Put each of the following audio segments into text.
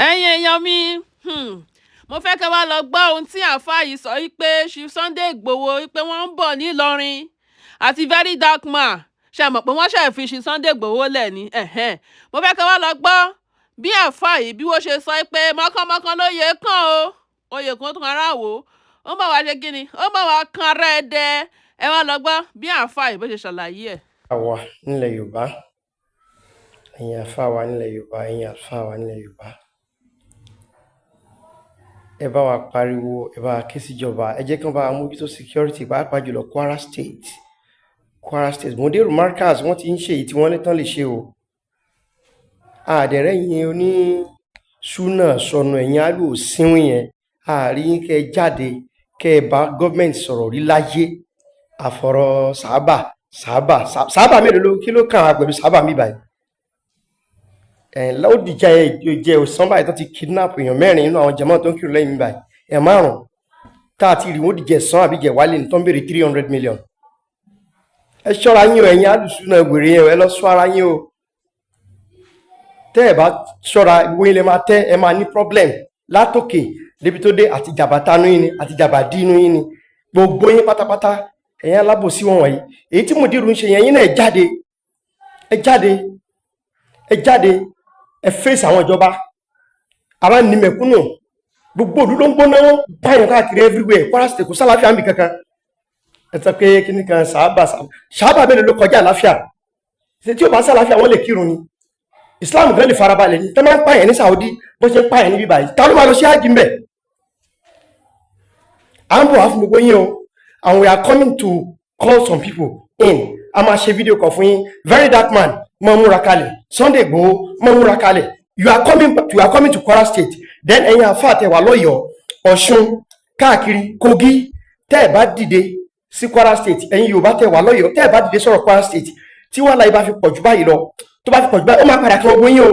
ẹ̀yin èèyàn mi mo fẹ́ kẹ́ wá lọ gbọ́ ohun tí àáfàá yìí sọ wípé Chief Sunday Igboho wípé wọ́n ń bọ̀ nílọrin àti very dark man ṣe mọ̀ pé wọ́n ṣe fi Chief Sunday Igboho lẹ̀ ní mo fẹ́ kẹ́ wá lọ gbọ́ bí àáfàá yìí bí wọ́n ṣe sọ pé mọ́kànmọ́kàn ló yẹ kàn o oyè kan tó ara wò ó bọ̀ wá ṣe kí ni ó bọ̀ wá kan ara ẹ̀ dẹ ẹ wá lọ gbọ́ bí àáfàá yìí bó ṣe ṣàlàyé ẹ̀. àwa nílẹ̀ Yorùbá ẹ̀yin àfáà wa nílẹ̀ Yorùbá ẹ̀yin àfáà wa nílẹ̀ Yorùbá ẹ bá wa pariwo ẹ bá wa ké síjọba ẹ jẹ́ kí wọ́n bá wa mójútó security pàápàá jùlọ Kwara State mọdérù markers wọ́n ti ń ṣe èyí tí wọ́n ní tán lè ṣe o àdẹ̀rẹ́ yẹn oní súnà sọnù ẹ̀yìn àlù òsínwìn yẹn àárín kẹ́ ẹ jáde kẹ́ ẹ bá gọ́ọ̀mẹ̀ntì sọ̀rọ̀ rí láyé àfọ̀rọ̀ sábà mélòó ló kí ló kàn á pẹ̀lú sábà mi báyìí ó dìjà jẹ òsán báyìí tó ti kidnap èèyàn mẹ́rin nínú àwọn jàmáà tó ń kírun lẹ́yìn mi báyìí ẹ̀ márùn-ún tá a ti rí wọn dìjẹ sán àbí jẹ wálé ní tó ń béèrè 300 million ẹ ṣọ́ra yín o ẹ̀yin alùsùn náà wèrè yẹn ẹ lọ ṣọ́ ara yín o tẹ́ ẹ bá ṣọ́ra ìwé ilẹ̀ máa tẹ́ ẹ máa ní problem látòkè débi tó dé àti jàbátánú yín ni àti jàbádínú yín ni gbogbo yín pátápátá ẹ̀yin alábòsí wọn wọ̀nyí èyí tí mùdírù ń ṣe yẹn yín náà ẹ jáde ẹ fèsì àwọn ìjọba ara ní mẹ̀kúnnù gbogbo òdú ló ń gbóná wọn báyọ̀ káàkiri everywhere Kwara State kò sálàáfíà níbi kankan ẹ sọ pé kíní kan sábà mélòó ló kọjá àláfíà ṣe tí ó bá sálàáfíà wọn lè kírun ni Islam gan lè farabalẹ̀ ni tẹ́ máa ń pààyàn ní Saudi bó ṣe ń pààyàn níbí báyìí ta ló máa lọ sí ájì mbẹ̀ à ń bọ̀ wá fún gbogbo yín o and we are coming to call some people in a máa ṣe fídíò kan fún yín very dark man mọ múra kalẹ̀ Sunday Igboho mọ múra kalẹ̀ you are coming to Kwara State then ẹ̀yin àfáà tẹ́ wà lọ́yọ̀ọ́ Ọ̀ṣun káàkiri Kogi tẹ́ ẹ̀ bá dìde sí Kwara State ẹ̀yin Yorùbá tẹ́ wà lọ́yọ̀ọ́ tẹ́ ẹ̀ bá dìde sọ̀rọ̀ Kwara State tí wàhálà yìí bá fi pọ̀jù báyìí lọ tó bá fi pọ̀jù báyìí ó máa padà kan gbogbo yín o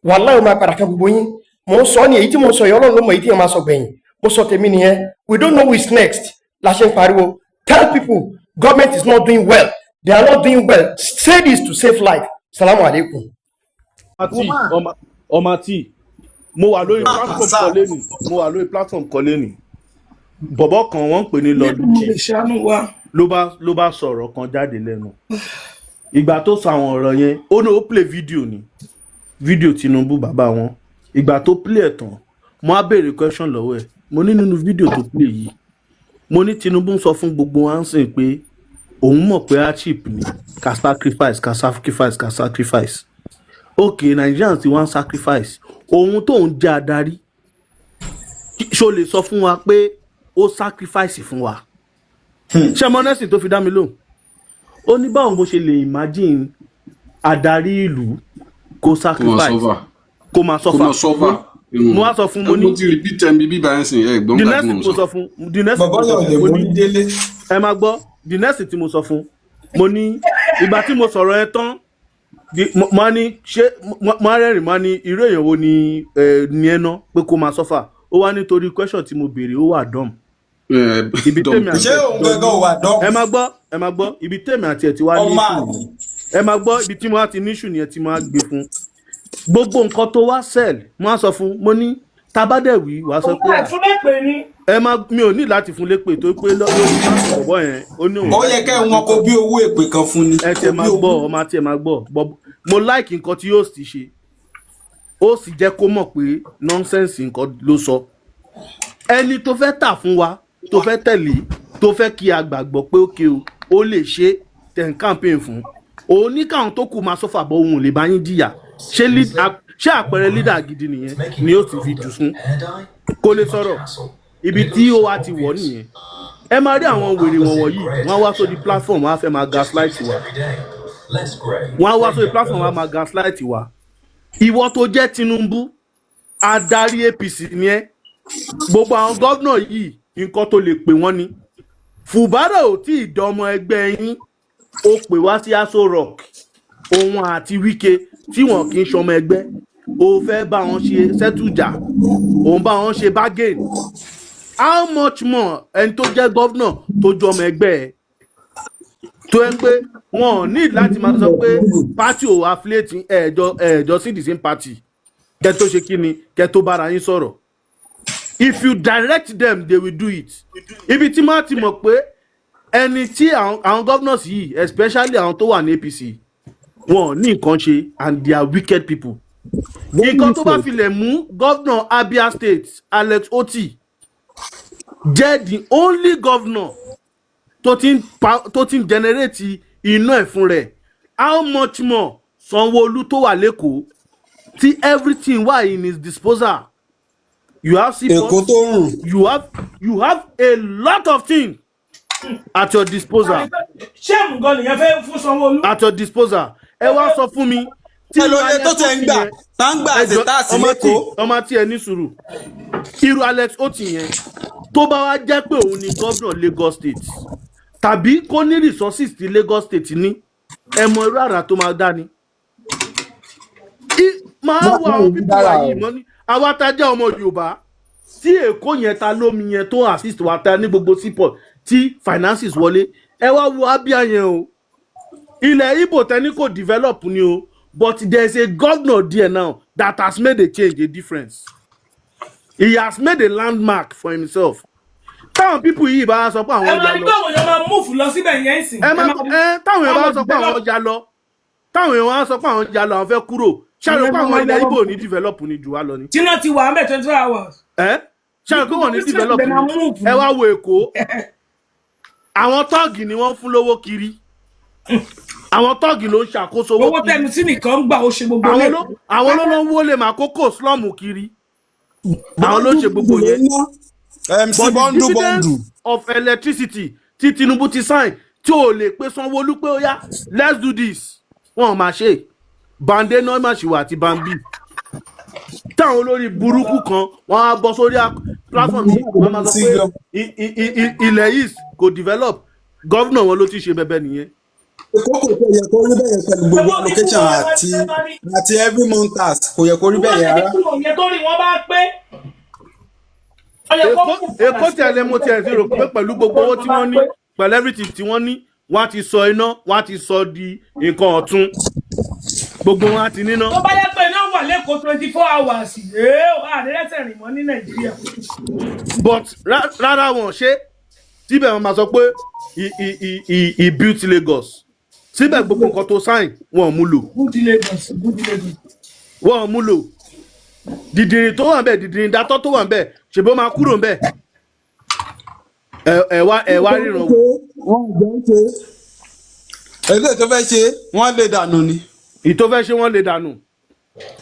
wàhálà ó máa padà kan gbogbo yín mò ń sọ ní èyí tí mo sọ yìí Ọlọ́run ló mọ èyí tí yẹn máa sọ gbẹ̀yìn mo sọ tèmi nìyẹn we don't know who is next la ṣe ń pariwo tell people government is not doing well they are not doing well say this to save life. Salamu alaikum. ọmọ tí mo wà lórí platform kan lẹ́nu bọ̀bọ̀ kan wọ́n ń pè ní lọ́dún ló bá sọ̀rọ̀ kan jáde lẹ́nu ìgbà tó sọ àwọn ọ̀rọ̀ yẹn ó ní ó play fídíò Tinubu bàbá wọn ìgbà tó play ẹ̀ tán mo á béèrè question lọ́wọ́ ẹ̀ mo ní nínú fídíò tó play yìí mo ní Tinubu ń sọ fún gbogbo wa ń sìn pé òun mọ̀ pé hardship ni ka sacrifice okay Nigerians ti wọ́n sacrifice ohun tó ń jẹ́ adarí ṣó lè sọ fún wa pé ó sacrifice fún wa ṣé mọ́nẹ́sì tó fi dá mi lóhùn ó ní báwo mo ṣe lè imagine adarí ìlú kó sacrifice kó máa suffer mo wá sọ fún mo ní mo ti repeat ẹ̀ bí báyìí sìn ẹ̀ gbọ́n gbà tí mo sọ fún the next mo ní ẹ máa gbọ́ the next tí mo sọ fún mo ní ìgbà tí mo sọ̀rọ̀ ẹ tán mo ní ṣé mo rẹ́rìn mo ní irú èèyàn wo ni ẹ ná pé kó máa suffer ó wá nítorí question tí mo béèrè ó wà dumb ibi tèmi àti ẹ máa gbọ́ ibi tèmi àti ẹ ti wá ní issue ẹ máa gbọ́ ibi tí mo wá ti ní issue nìyẹn tí mo wá gbé fún gbogbo nǹkan tó wá sell mo wá sọ fún mo ní tabadẹ̀wì wàá sọ pé ẹ má mi ò ní láti fún lépè tó pé lórí ọ̀bọ̀ yẹn ó ní òun. ó yẹ kẹ́ wọn kó bí owó èpè kan fún ni. ẹ tẹ máa gbọ́ ọmọ àti ẹ máa gbọ́ mo like nǹkan tí yóò sì ṣe ó sì jẹ́ kó mọ̀ pé nonsense nǹkan ló sọ ẹni tó fẹ́ tà fún wa tó fẹ́ tẹ̀lé tó fẹ́ kí a gbàgbọ́ pé ókè o ó lè ṣe ten campaign fún òun ní káwọn tó kù máa sọ́fà bọ́ òun lè bá yín jìyà ṣé àpẹẹrẹ leader gidi nìyẹn ni ó ti fi jù fún kó lè sọ̀rọ̀ ibi tí ó wá ti wọ̀ nìyẹn ẹ máa rí àwọn wèrè wọ̀nyí wọ́n wá sórí platform wọ́n á fẹ́ máa gaslight wa gaslight wa ìwọ tó jẹ́ Tinubu adarí APC ni ẹ gbogbo àwọn gọ́vnà yìí nǹkan tó lè pè wọ́n ni Fubara ò tí ì dọmọ ẹgbẹ́ yín ó pè wá sí Aso Rock òun àti Wike tí wọn kì í ṣọmọ ẹgbẹ́ ó fẹ́ bá wọn ṣe sẹ́tùjà òun bá wọn ṣe bargain how much more ẹni tó jẹ́ gọ́vnà tó ju ọmọ ẹgbẹ́ ẹ̀ tó ẹ pé wọn ò ní láti máa sọ pé party ò affiliate ẹ̀ẹ́dọ̀ sí the same party kẹ́ tó ṣe kí ni kẹ́ tó bára yín sọ̀rọ̀. If you direct them they will do it. Ibi tí máa ti mọ̀ pé ẹni tí àwọn governors yìí especially àwọn tó wà ní APC wọn ní nǹkan ṣe and they are wicked people. Nǹkan tó bá fi lè mú governor Abia State Alex Oti jẹ́ the only governor tó ti ń generate iná ẹ̀ fún rẹ̀. How much more Sanwó-Olú tó wà lẹ́kọ̀ọ́ tí everything wà in his disposal. You have seaports, you have a lot of things at your disposal. At your disposal. Ẹ wá sọ fún mi. Ẹlòyè tó tẹ̀ ń gbà tá ń gbà àti táàsì lẹ́kọ̀ọ́. Ọmọ tí ẹ ní sùúrù. Irú Alex Oti yẹn tó bá wá jẹ́ pé òun ni gómìnà Lagos State tàbí kó ní resources tí Lagos State ní ẹ mọ irú àrà tó máa dá ni. Máa wọ àwọn pípọ̀ wáyé mọ́ ní àwa tá jẹ́ ọmọ Yorùbá tí Èkó yẹn ta lómi yẹn tó assist wa ta ní gbogbo seaport tí finances wọlé ẹ wá wo Abia yẹn o. Ilẹ̀ Igbo tẹ́ni kò develop ni o but there is a governor there now that has made a change, a difference. He has made a landmark for himself. Táwọn people yìí bá sọ pé àwọn ọjà lọ. Ẹ máa gbọ́ àwọn èèyàn máa move lọ síbẹ̀ yẹn sìn. Táwọn èèyàn bá sọ pé àwọn ọjà lọ. Táwọn èèyàn sọ pé àwọn ọjà lọ àwọn fẹ́ kúrò. Ṣàrò pé àwọn ilẹ̀ Igbo ní develop ní jù wá lọ ni. Tí náà ti wà ń bẹ̀ 24 hours. Ṣàrò pé wọ́n ní develop ní. Ẹ wá wo Èkó. Àwọn tọ́ọ̀gì ni wọ́n fún lówó kiri. Àwọn tọ́ọ̀gì ló ń ṣàkóso owó kiri. Owó tẹnu sí nìkan ń gbà ó ṣe gbogbo rẹ̀. Àwọn ló ń wọlé màkókò slum kiri. Àwọn ló ṣe gbogbo yẹn. MC bọ́ndù bọ́ndù. Of electricity tí Tinubu ti sign tí ò lè pé Sanwó-Olú pé ó yá let's do this. Wọ́n máa ṣe bande normal ṣìwà àti bambi. Táwọn olórí burúkú kan wọ́n á bọ́ sórí platform yìí wọ́n máa sọ pé ilẹ̀ East kò develop. Gọ́vnà wọn ló ti ṣe bẹ́bẹ́ nìyẹn. Èkó kò yẹ kó rí bẹ́ẹ̀ pẹ̀lú gbogbo allocation àti every month tax kò yẹ kó rí bẹ́ẹ̀ rárá. Èkó tí ẹlẹ́ mo ti ẹ̀ sí rò pé pẹ̀lú gbogbo owó tí wọ́n ní pẹ̀lú everything tí wọ́n ní wọ́n á ti sọ iná wọ́n á ti sọ di nǹkan ọ̀tun gbogbo wọn á ti níná. Tó bá yẹ pé iná wà lẹ́kọ̀ọ́ 24 hours àdérẹ́sẹ̀ rìn mọ́ ní Nàìjíríà. But rárá wọn ṣe síbẹ̀ wọn máa sọ pé he built Lagos síbẹ̀ gbogbo nǹkan tó sign wọn ò mú lò. Wọn ò mú lò. Dìdìrín tó wà ń bẹ̀ dìdìrín dátọ́ tó wà ń bẹ̀ ṣèbó máa kúrò ń bẹ̀. Ẹ wá ríran wò. Èdè tó fẹ́ ṣe wọ́n lè dànù ni. Ìtò fẹ́ ṣe wọ́n lè dànù.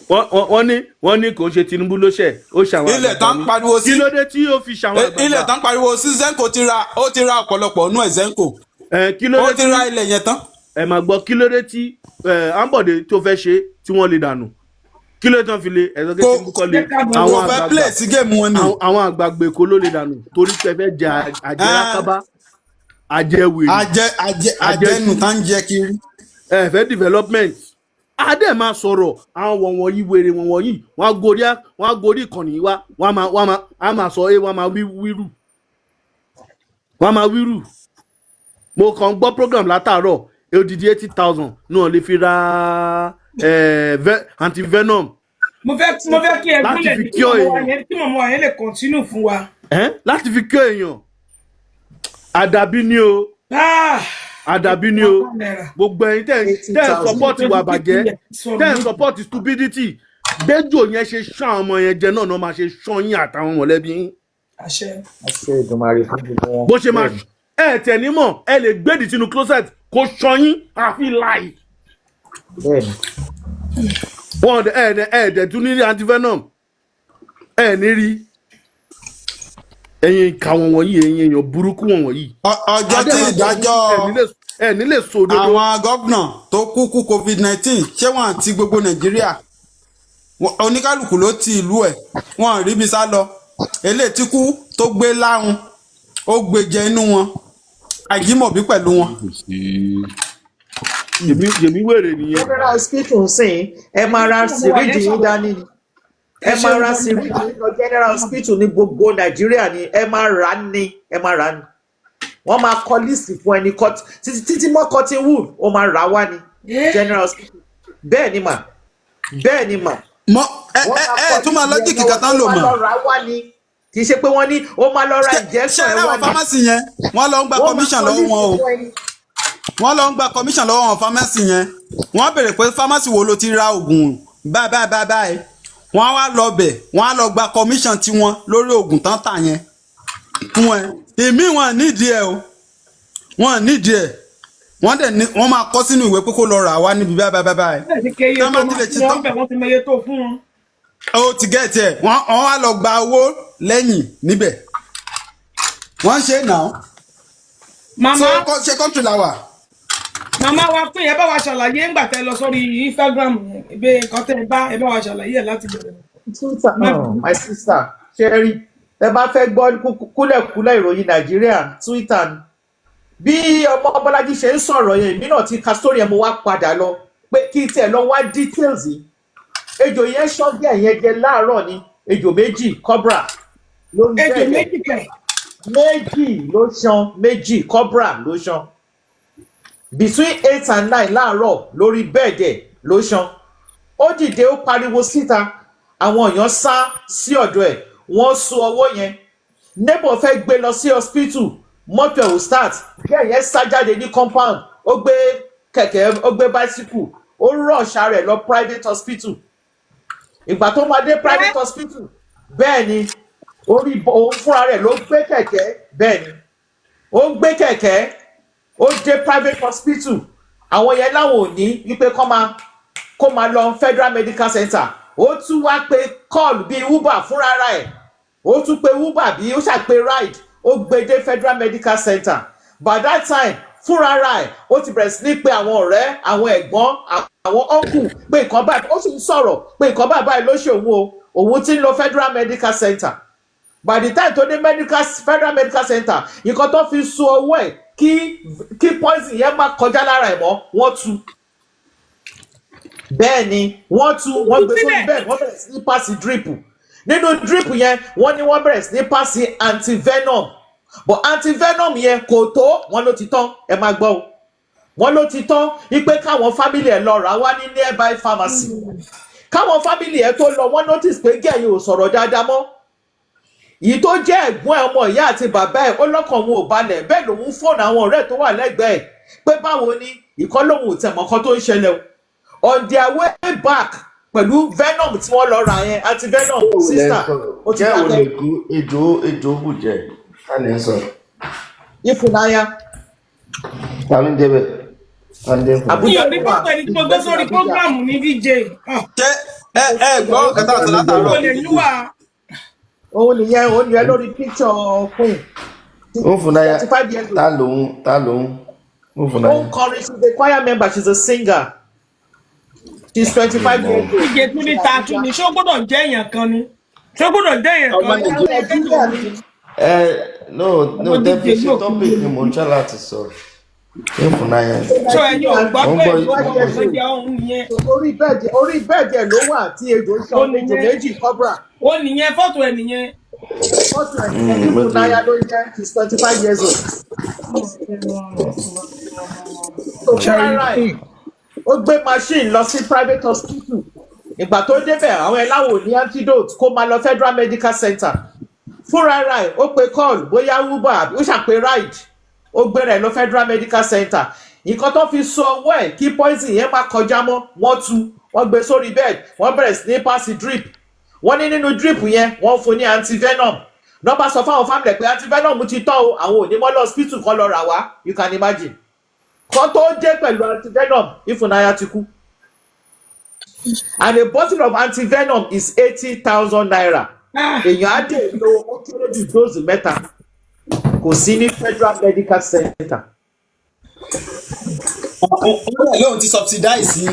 Wọ́n ní kò ṣe Tinubu ló ṣẹ̀ ó ṣàwọn àgbàdo. Ilẹ̀ tán pariwo sí. Kí ló dé tí ó fi ṣàwọn àgbàdo? Ilẹ̀ tán pariwo sí Zenko ti ra ọ̀pọ̀lọpọ̀ nú ẹ̀ Zenko. Ó ti ra ilẹ̀ yẹn tán. Ẹ máa gbọ́ kí ló dé tí Ambode tó fẹ́ ṣe tí wọ́n lè dànù. Kí ló tán fi lè ẹ̀sọ́ kékeré ń kọ́ lé àwọn àgbàgbé kó ló lè dànù torí pé fẹ́ jẹ àjẹrákábá àjẹwèrè àjẹnu tá ń jẹ kiri. Ẹ fẹ́ development adé máa sọ̀rọ̀ àwọn wọ̀nyí wèrè wọ̀nyí wọ́n á gorí ìkànnì wa wọ́n á máa sọ wọ́n máa wíru. Mo kàn gbọ́ program látàárọ̀ odidi 80,000 náà lè fi ra antivenom. Mo fẹ́ kí ẹ gúnlẹ̀ tí mọ̀mọ́ àyẹ́ lè continue fún wa. Láti fi kí èèyàn àdàbí ni o. Àdàbí ni o. Gbogbo ẹ̀yin tẹ́ support ìwà bàjẹ́ tẹ́ support stupidity gbẹ́jọ́ yẹn ṣe ṣán àwọn ọmọ yẹn jẹ náà náà máa ṣe ṣán yín àtàwọn mọ̀lẹ́bí yín. Àṣẹ Èdùmàrè fún gbogbo wọn. Bó ṣe máa tẹ̀ ní mọ̀ ẹ lè gbèdì sínú closet kó ṣán yín àfi láì. Bẹ́ẹ̀ni. Wọ́n ẹ̀ẹ́dẹ̀ tún ní antivenom ẹ̀ ní rí ẹ̀yin ìka wọn wọ̀nyí ẹ̀yin èèyàn burúkú wọn wọ̀nyí. Ọjọ́ tí ìdájọ́ ẹ̀ nílé sòdodo. Àwọn gómìnà tó kú COVID-19 ṣé wọ́n àti gbogbo Nàìjíríà oníkálukú ló ti ìlú ẹ̀ wọ́n rí bí sá lọ eléyìí tí kú tó gbé láhùn ó gbé jẹ inú wọn àjímọ̀bí pẹ̀lú wọn. Yèmí wèrè nìyẹn. General hospital ń sìn ẹ máa ra síríìjì yín dání ni ẹ máa ra síríìjì yín lọ General hospital ní gbogbo Nàìjíríà ni ẹ máa rà ní wọ́n máa kọ líìsì fún ẹni títí mọ́ cotton wool ó máa rà wá ní General hospital bẹ́ẹ̀ ni mà mọ wọ́n máa kọ tún máa líìsì yẹn lọ́jíìkì kan tán lò lọ́wọ́ tó máa mọ́. lọ rà wá ni kì í ṣe pé wọ́n ní ó máa lọ ra ṣé injection ẹ̀ wá láwọn ni fámásì yẹn wọ́n lọ ń gba wọ́n máa commission kọ lọ́wọ́ líìsì wọn o fún ẹni. wọ́n lọ ń gba commission lọ́wọ́ wọn fámásì yẹn wọ́n béèrè pé fámásì wo ló ti ra oògùn báyìí wọ́n á wá lọ bẹ̀ wọ́n á lọ gba commission tiwọn lórí oògùn tán tà yẹn fún ẹ èmi wọn nídìí ẹ o wọn nídìí ẹ wọ́n dẹ̀ ní wọ́n máa kọ sínú ìwé pé kó lọ rà wá níbi báyìí. tọ́ máa ti lè ṣe tán wọ́n ti mọ iye tó fún wọn. ó ti gẹ̀ẹ́tì ẹ̀ wọ́n wá lọ gba owó lẹ́yìn níbẹ̀ wọ́n ṣe náà. màmá ṣe kọ́ńtù la wà. màmá wa pé ẹ bá wa ṣàlàyé ńgbà tẹ lọ sórí Instagram yẹn ìbé nǹkan tẹ ẹ bá wa ṣàlàyé ẹ láti bẹ̀rẹ̀. Twitter my sister Sherry ẹ bá fẹ́ gbọ́ kúlẹ̀kúlẹ̀ ìròyìn Nàìjíríà Twitter ni bí ọmọ Bọ́lájí ṣe ń sọ̀rọ̀ yẹn èmi náà ti ka story yẹn mo wá padà lọ pé kí tiẹ̀ lọ wá details yìí ejò yẹn ṣọ́gẹ̀ yẹn jẹ láàárọ̀ ni ejò méjì cobra ló ń jẹ́ ejò méjì kẹ̀. méjì ló ṣan méjì cobra ló ṣan between 8 and 9 láàárọ̀ lórí bẹ́ẹ̀dẹ̀ ló ṣan ó dìde ó pariwo síta àwọn èèyàn sá sí ọ̀dọ̀ ẹ̀ wọ́n so ọwọ́ yẹn neighbor fẹ́ gbé lọ sí hospital mọ́tò ẹ̀ ò start bẹ́ẹ̀ yẹn sá jáde ní compound ó gbé kẹ̀kẹ́ ó gbé bicycle ó rush ara ẹ̀ lọ private hospital ìgbà tó máa dé private hospital bẹ́ẹ̀ ni òun fúnra rẹ̀ ló gbé kẹ̀kẹ́ bẹ́ẹ̀ ni ó gbé kẹ̀kẹ́ ó dé private hospital àwọn yẹn láwọn ò ní wípé kó máa lọ Federal Medical Center ó tún wá pé call bíi Uber fúnra ẹ̀ ó tún pé Uber bíi ó ṣàpè ride ó gbé dé Federal Medical Center by that time fúnra ẹ̀ ó ti bẹ̀rẹ̀ sí ní pé àwọn ọ̀rẹ́ àwọn ẹ̀gbọ́n àwọn uncle pé nǹkan báyìí ó sì ń sọ̀rọ̀ pé nǹkan báyìí ló ṣe òun ti ń lọ Federal Medical Center by the time tó dé Federal Medical Center nǹkan tó fi so owó ẹ̀ kí poison yẹn má kọjá lára ẹ̀ mọ́ wọ́n tú bẹ́ẹ̀ ni wọ́n gbé sórí bẹ́ẹ̀ wọ́n bẹ̀rẹ̀ sí ní pàṣẹ drip nínú drip yẹn wọ́n ní wọ́n bẹ̀rẹ̀ sí ní pàṣẹ antivenom but antivenom yẹn kò tó wọ́n ló ti tán ẹ máa gbọ́ o wọ́n ló ti tán wípé káwọn family ẹ̀ lọ rà wá ní nearby pharmacy káwọn family ẹ̀ tó lọ wọ́n notice pé gẹ̀yìn ò sọ̀rọ̀ dáadáa mọ́ yìí tó jẹ́ ẹ̀gbọ́n ẹ̀ ọmọ ìyá àti bàbá ẹ̀ ó lọ́kàn wọn ò balẹ̀ bẹ́ẹ̀ lòun fóònù àwọn ọ̀rẹ́ tó wà lẹ́gbẹ̀ẹ́ pé báwo ni ìkọ́ lòun ò tẹ̀mọ́ kan tó ń ṣẹlẹ̀ o on their way back pẹ̀lú venom tí wọ́n lọ rà yẹn antivenom sister ó ti dákẹ́. jẹ́ òun èkó ejò bùjẹ́ ká ní sọ. Ìfúnnáyà. ta ló ń jẹ́ bẹ́ẹ̀. àbújá ní pọ́pọ́ ẹni tí mo gbé sórí prógráàmù ní VJ. ṣé ẹ gbọ́ kẹta ọ̀sán látàárọ̀. ó lè níwà. òun nìyẹn lórí picture queen. ó Fúnnáyà ta lòun. Ó kọrin, she's a choir member, she's a singer. She's 25 years old. Ìjẹ́ tún ní tattoo ni, ṣé ó gbọ́dọ̀ jẹ́ èèyàn kan ni? Ṣé ó gbọ́dọ̀ jẹ́ èèyàn kan ni? No, definition topic ni mo ń ṣá láti sọ. Ṣé Fúnnáyà? Ṣé ẹni ò gbọ́ pé ìwọ́n òun nìyẹn? Orí bẹ́ẹ̀dì ẹ̀ ló wà tí ejò sọ ejò méjì cobra. Ó nìyẹn, fọ́tò ẹ̀ nìyẹn. Fọ́tò ẹ̀ nìyẹn, Fúnnáyà ló jẹ́, she's 25 years old. Ó gbé machine lọ sí private hospital. Ìgbà tó débẹ̀ àwọn ẹláwò ní antidote kó máa lọ Federal Medical Center. Fúnra ẹ̀ ó pe call bóyá Uber ó ṣàpè ride ó gbé rẹ̀ lọ Federal Medical Center. Nǹkan tó fi so ọwọ́ ẹ̀ kí poison yẹn má kọjá mọ́ wọ́n tú wọ́n gbé sórí bed wọ́n bẹ̀rẹ̀ sí ní pass drip. Wọ́n ní nínú drip yẹn wọ́n fún ní antivenom. Nọ́mbà sọ fáwọn family pé antivenom ti tán o àwọn ò ní mọ́ lọ hospital kan lọ rà wá you can imagine. Kan tó dé pẹ̀lú antivenom Ìfúnnáyà ti kú. And a bottle of antivenom is 80,000 naira. Èèyàn á dé lo ó kéré jù dose mẹ́ta. Kò sí ní Federal Medical Center. Lóun ti subsidize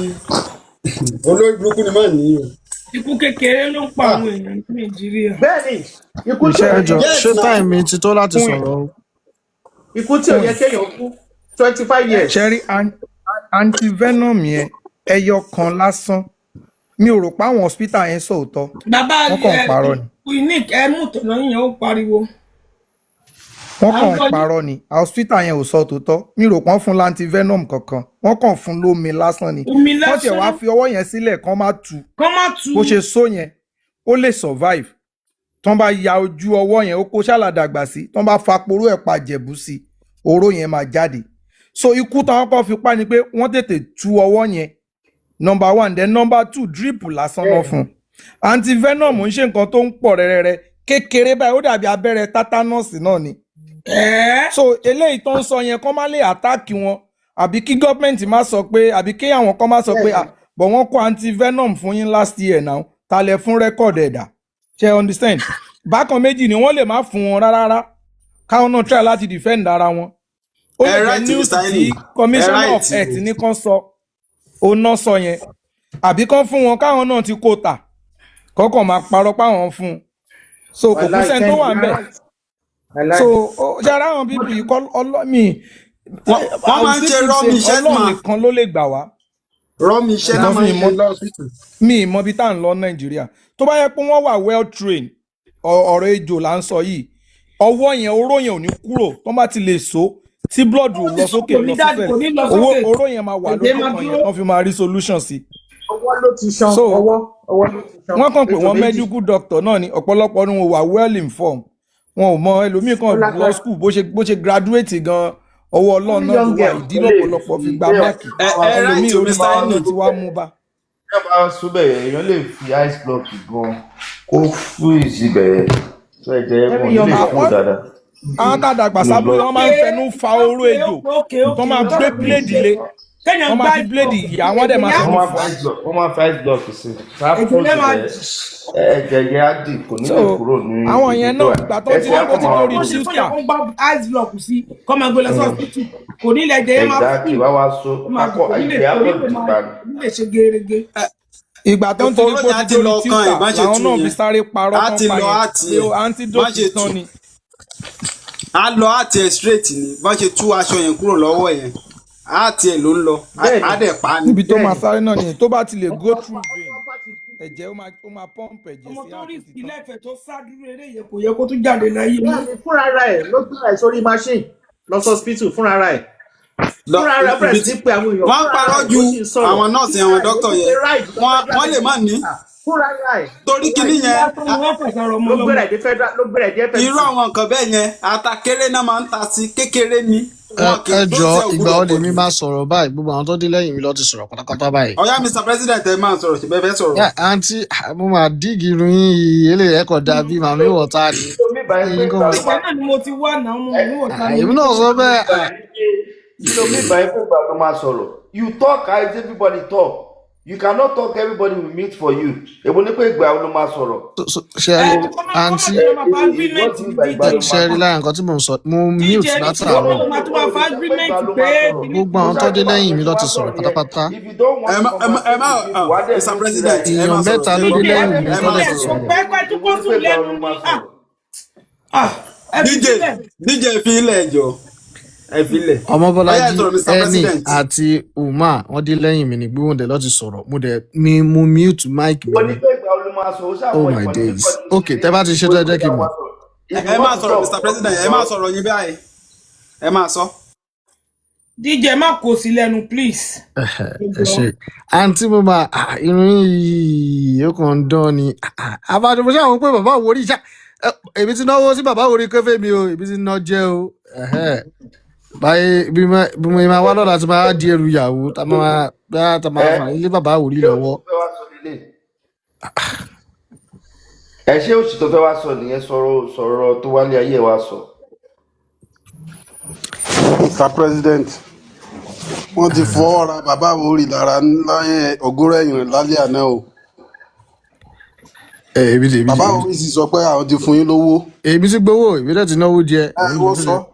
olórí burúkú ni máa ní o. Ikú kékeré ló ń pa àwọn èèyàn ní Nàìjíríà. Bẹ́ẹ̀ni, ikú tí ò yẹ ṣé táìmì ti tó láti sọ̀rọ̀. Ikú tí ò yẹ kéèyàn kú 25 years. Ṣẹ́rí antivenom yẹn ẹyọ kan lásán mi ò rò pé àwọn hospital yẹn sòótọ́. Bàbá wọn kàn parọ́ ni. Unique ẹmú tọ̀nà yẹn ó pariwo. wọ́n kàn ń parọ́ ni hospital yẹn ò sọ tòótọ́ mi rò pọ́n fún lantivenom kankan wọ́n kàn fún lómi lásán ni wọ́n tiẹ̀ wá fi ọwọ́ yẹn sílẹ̀ kán má tu bó ṣe só yẹn ó lè survive tán bá ya ojú ọwọ́ yẹn ó kó ṣàlàdàgbà sí tán bá faporó ẹ̀ pa jẹ̀bú sí oró yẹn máa jáde so ikú táwọn kan fi pa ni pé wọ́n tètè tú ọwọ́ yẹn number 1 then number 2 drip lásán lọ fún antivenom ń ṣe nǹkan tó ń pọ̀ rẹ́rẹ́rẹ́ kékeré báyìí ó dàbí abẹ́rẹ́ tátánọ́ọ̀sì náà ni so eléyìí tó ń sọ yẹn kán má lè àtáàkì wọn àbí kí gọ́ọ̀mẹ̀ntì má sọ pé àbí kí àwọn kan má sọ pé bọ̀ wọ́n kó antivenom fún yín last year now ta lẹ fún rẹ́kọ̀dì ẹ̀dá ṣe understand bákan méjì ni wọ́n lè má fún wọn rárá káwọn náà try láti defend ara wọn ó lè jẹ́ news tí commissioner of health ní kan sọ òun náà sọ yẹn àbí kan fún wọn káwọn náà ti kó ta kọ́kàn máa parọ́ páwọn fún un so kò kú sẹ́ni tó wà ń bẹ̀ so ṣára àwọn bíbí kọ́ ọlọ́mì wọ́n máa ń ṣe rọ́ọ̀mì iṣẹ́ ọlọ́run nìkan ló lè gbà wá rọ́ọ̀mì iṣẹ́ náà máa ń ṣe lọ́sítù. mi ì mọ bí tá à ń lọ nàìjíríà tó bá yẹ pé wọ́n wà well trained ọ̀rọ̀ ejò là ń sọ yìí ọwọ́ yẹn oró yẹn ò ní kúrò tó bá ti lè so tí blood ò lọ sókè lọ sísẹ̀ oró yẹn máa wà lójú kan yẹn wọ́n fi máa rí solution sí. ọwọ́ ló ti ṣan ọwọ́ ló ti ṣan. wọ́n kàn pé wọ́n medical doctor náà ni ọ̀pọ̀lọpọ̀ ni wọ́n wà well informed wọn ò mọ ẹlòmíì kan lọ school bó ṣe graduate gan ọwọ́ ọlọ́run náà ló wà ìdí lọ́pọ̀lọpọ̀ fi gba máàkì ẹlòmíì orí máa ń ti wá mú bá. ẹ bá súbẹ̀ èèyàn lè fi ice block gan kó fún ìsibẹ̀ tó ẹ̀jẹ̀ ẹ̀gbọ́n nílé fún dáadáa. àwọn tá a dàgbà sábúlé wọn máa ń fẹnu fa oró ejò tó máa gbé bíléèdì lé wọ́n máa fi bíléèdì yà wọ́n dẹ̀ máa fẹnu fa. wọ́n máa fi ice block sí ẹ̀jẹ̀ yẹn á dì kò ní lè kúrò ní ibi tó wà. àwọn yẹn náà gbà tó ti wọ́n ti lórí tíúkà. wọ́n gbá ice block sí kọ́ máa gbé lọ sí hospital kò ní ilẹ̀ ẹ̀jẹ̀ yẹn máa fún ìgbà wá so akọ ẹ̀jẹ̀ á lọ dì pa ni. lè ṣe gerege. ìgbà tó ń torí pé ó ti lórí tíúkà làwọn náà fi sáré parọ́ kan pa yẹn pé antidote tán ni. a lọ àti ẹ̀ straight ni bá ṣe tú aṣọ yẹn kúrò lọ́wọ́ yẹn àti ẹ̀ ló ń lọ á dẹ̀ pa ni. níbi tó máa sáré náà nìyẹn tó bá ti lè go through vein ẹ̀jẹ̀ ó máa pump ẹ̀jẹ̀ sí ọmọ tó rí ilé ẹ̀fẹ̀ tó sá dúró eré yẹn kò yẹ kó tún jáde láyé. fúnra ẹ̀ ló gbé ẹ̀ sórí machine lọ sí hospital fúnra ẹ̀ bẹ̀rẹ̀ sí pé àwọn èèyàn. wọ́n parọ́ ju àwọn nọ́ọ̀sì àwọn dókítà yẹn wọ́n lè má ní. torí kíní yẹn ló gbẹ̀rẹ̀ dé federal ló gbẹ̀rẹ̀ dé federal. irú àwọn nǹkan bẹ́ẹ̀ yẹn àtàkéré náà máa ń ta sí kékeré ni. ẹ jọ ìgbà wo lèmi máa sọ̀rọ̀ báyìí gbogbo àwọn tó dé lẹ́yìn mi lọ ti sọ̀rọ̀ pátápátá báyìí. ọ̀yá Mr. President ẹ máa sọ̀rọ̀ ṣùgbọ́n ẹ fẹ́ sọ̀rọ̀. àǹtí mo máa dígì irun yín eléyìí ẹ̀kọ́ dàbí màmí wọ̀tá ni. ìgbà náà ni mo ti wá náà mo mú wọ̀tá ni. èmi náà sọ bẹ́ẹ̀. You talk as everybody talk. You cannot talk, everybody will meet for you. Èwo ní pé ìgbà wo ló máa sọ̀rọ̀. ṣẹ́rí àǹtí ṣẹ́rí lára nǹkan tí mo ń sọ mo mute látàárọ̀ gbogbo àwọn tó dé lẹ́yìn mi ló ti sọ̀rọ̀ pátápátá. Mr. President èèyàn mẹ́ta ló dé lẹ́yìn mi tó lè ti sọ̀rọ̀. DJ fi ilẹ̀ ẹ̀jọ̀ ẹ̀fílẹ̀. Ọmọbọ́lájí ẹni àti Umar wọ́n dé lẹ́yìn mi ní gbóhùn dẹ̀ lọ́ti sọ̀rọ̀ mo mute mic mi. Oh my days. Ok tẹ́ bá ti ṣe tó ẹ jẹ́ kí n mọ̀. ẹ máa sọ̀rọ̀ Mr. President ẹ máa sọ̀rọ̀ yín báyìí ẹ máa sọ. DJ má kó sí lẹ́nu please. ẹ ṣe àǹtí mo máa irun yìí ó kàn ń dán ni àbájọ mo ṣàwọn pé bàbá wo rí ìṣá èmi ti náwó sí bàbá wo rí kẹfẹ́ mi o èmi ti ná jẹ́ o báyìí bí mo máa wá lọ́la tí máa di ẹrù ìyàwó tá máa fà ilé bàbá àwòrí lọ́wọ́. ẹ ṣé òsì tó fẹ́ wá sọ nìyẹn sọ̀rọ̀ tó wálé ayé wa sọ. Mr. President wọ́n ti fọ́ ra bàbá àwòrí lára láyé ògúnrẹ́ ẹ̀yìn lálẹ́ àná o. Bàbá àwòrí sì sọ pé àwọn ti fún yín lówó. èmi ti gbowó èmi dẹ̀ ti náwó jẹ.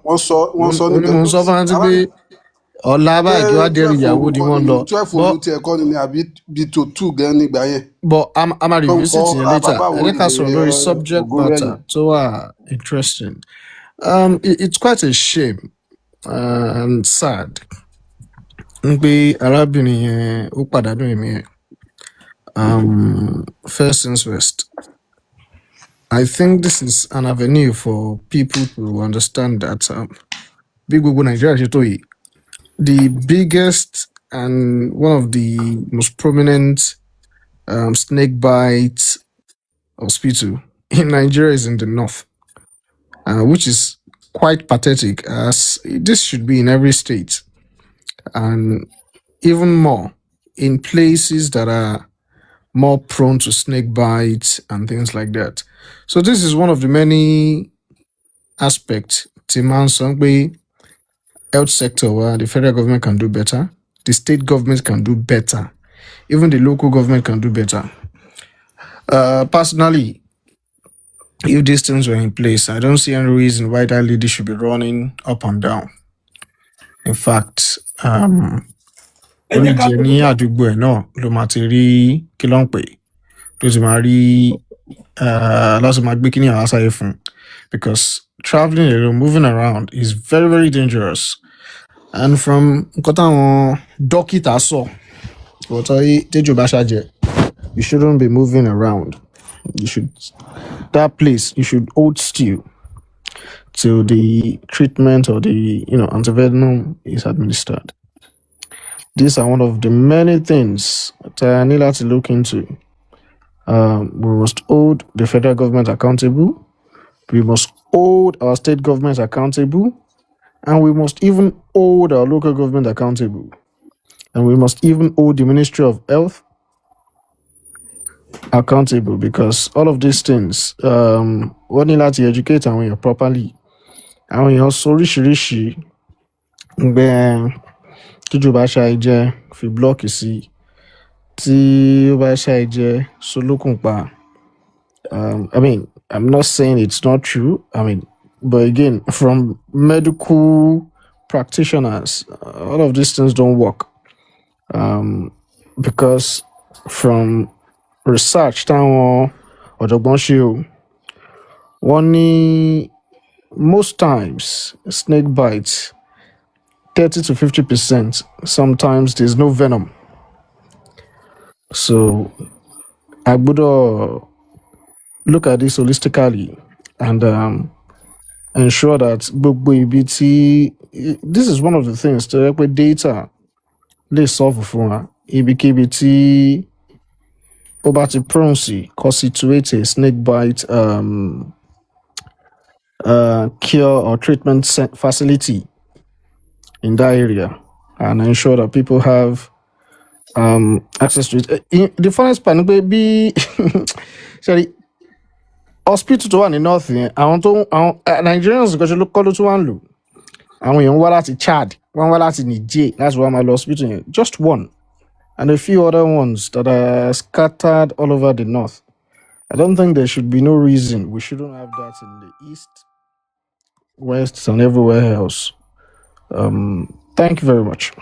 wọ́n sọ nígbà mo ń sọ fún àǹtí pé ọ̀la báyìí kí wàá dẹrù ìyàwó ni wọ́n lọ. 12 olú ti ẹ̀kọ́ ni àbí bí tó 2 gan nígbà yẹn. but a máa revisit yẹn later ẹ ká sọ̀rọ̀ lórí subject matter tó wà interesting. It's quite a shame and sad n pé arábìnrin yẹn ó pàdánù ẹ̀mí ẹ̀. First things first I think this is an avenue for people to understand that Big Gbogbo Nigeria Shetoyi, the biggest and one of the most prominent snake bite hospital in Nigeria is in the north, which is quite pathetic, as this should be in every state, and even more in places that are more prone to snake bites and things like that. So this is one of the many aspects Timan Songbe health sector where the federal government can do better, the state government can do better, even the local government can do better. Personally, if these things were in place, I don't see any reason why that lady should be running up and down. In fact, oríjì ní àdúgbò ẹ̀ náà ló máa ti rí kí ló ń pè tó ti máa rí láti máa gbé kíní àwọn aṣáyé fún, because traveling alone, moving around is very, very dangerous. And from nǹkan táwọn dókítà sọ, tẹ́jọ́ bá ṣàjẹ́, you shouldn't be moving around. You should, that place, you should hold still till the treatment or the antivenom is administered. These are one of the many things that I need to look into. We must hold the federal government accountable. We must hold our state governments accountable. And we must even hold our local government accountable. And we must even hold the Ministry of Health accountable, because all of these things, we need to educate and properly. And we also oríṣiríṣi tíjú bá ṣàìjẹ́ fi blọ́ọ̀kì sí, tí ó bá ṣàìjẹ́ solókùn pa. I mean, I'm not saying it's not true. I mean, but again, from medical practitioners, all of these things don't work. Because from research, most times snake bites 30 to 50%. Sometimes there's no venom. So I would look at this holistically and ensure that Gbogbo ibi tí, this is one of the things to with data lè solve for ibikíbi tí ó bá ti prone sí constitute a snake bite cure or treatment facility in that area, and ensure that people have access to it. The funniest part be sorry, hospital tó wà ní north yẹn, àwọn Nigerians nǹkan ṣe ló kọ́ ló tún wá ń lò. Àwọn èèyàn wá láti Chad, wọ́n wá láti Niger, that's why my hospital yẹn, just one, and a few other ones that are scattered all over the north. I don't think there should be no reason we shouldn't have that in the east, west, and everywhere else. Thank you very much.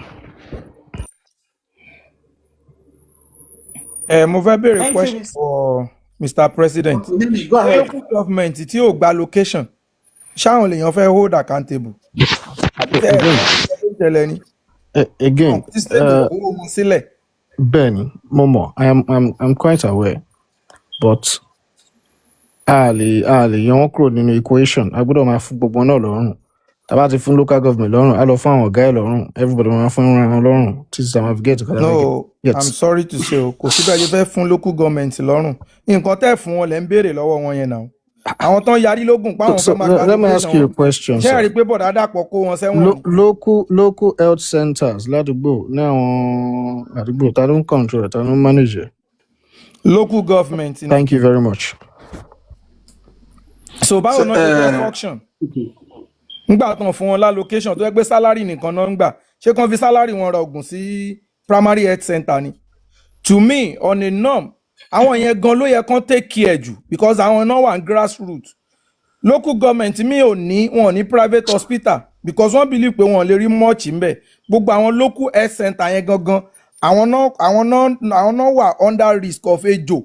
Mo fẹ́ béèrè question for Mr. President. Go ahead. Local government tí ò gba location, ṣáwọn lèèyàn fẹ́ hold accountable. Again, Benny, Momo, I'm quite aware, but Ali, you're in the equation. I would have football no long. About the local government long. I love found a guy long. Everybody want to long. No, I'm sorry to say, kò síbẹ̀ you fẹ́ fún local government lọ́rùn. Nǹkan tẹ́ fún wọn lẹ́ ń béèrè lọ́wọ́ wọn yẹn náà. Àwọn tán yarí lógún pa àwọn fẹ́ máa gba. Let me ask you a question. Ṣé ẹ rí pé bọ̀dá dàpọ̀ kó wọn sẹ́wọ̀n? Local health centers ládùúgbò ní àwọn àdúgbò ta ló ń control ta ló ń manage. Local government. Thank you very much. So báwo náà ṣe fẹ́ function? Ngbà tán fún wọn l'allocation tó yẹ pé salary nìkan náà ń gbà. Ṣé kàn fi salary wọn ra oògùn sí primary health center ni? To me, on a norm, àwọn yẹn gan ló yẹ kán take care jù, because àwọn náà wà grassroots. Local government mi ò ní, wọn ò ní private hospital, because wọ́n believe pé wọn lè rí much ńbẹ̀. Gbogbo àwọn local health center yẹn gangan, àwọn náà wà under risk of ejò.